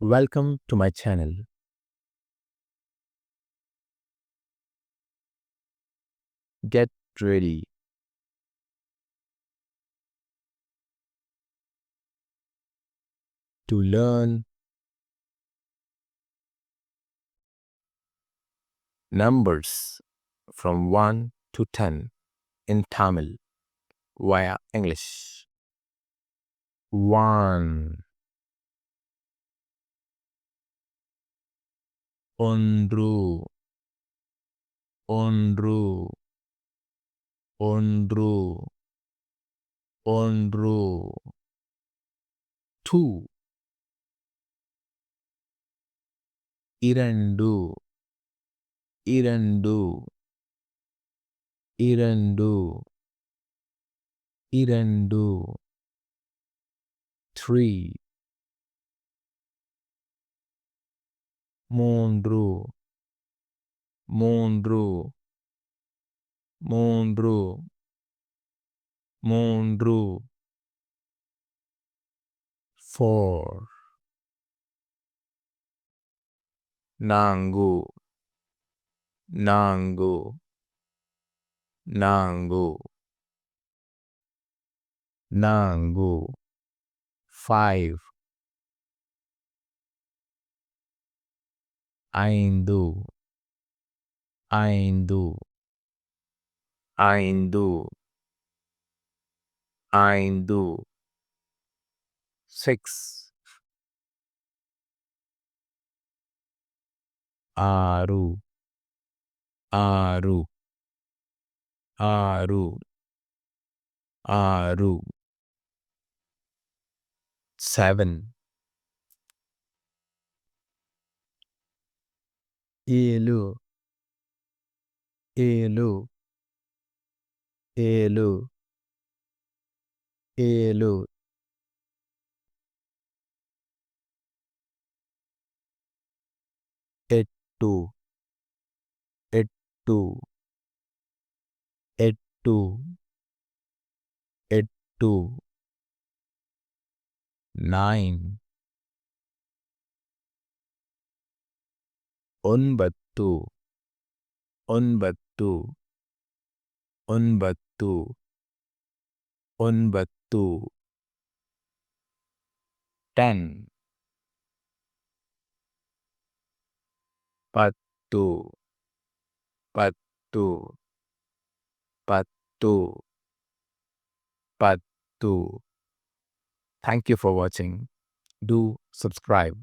Welcome to my channel. Get ready to learn numbers from 1 to 10 in Tamil via English. 1 on-dru, on-dru, on-dru, on-dru. 2 irandu, irandu, irandu, irandu. 3 மூன்று, மூன்று, மூன்று, மூன்று. 4 நான்கு, நான்கு, நான்கு, நான்கு. 5 ஐந்து, ஐந்து, ஐந்து, ஐந்து. 6 ஆறு, ஆறு, ஆறு, ஆறு. 7 ஏழு, ஏழு, ஏழு, ஏழு. 8 8 8 8 9 ಒಂಬತ್ತು, ಒಂಬತ್ತು, ಒಂಬತ್ತು, ಒಂಬತ್ತು. 10 ಪತ್ತು, ಪತ್ತು, ಪತ್ತು, ಪತ್ತು. Thank you for watching. Do subscribe.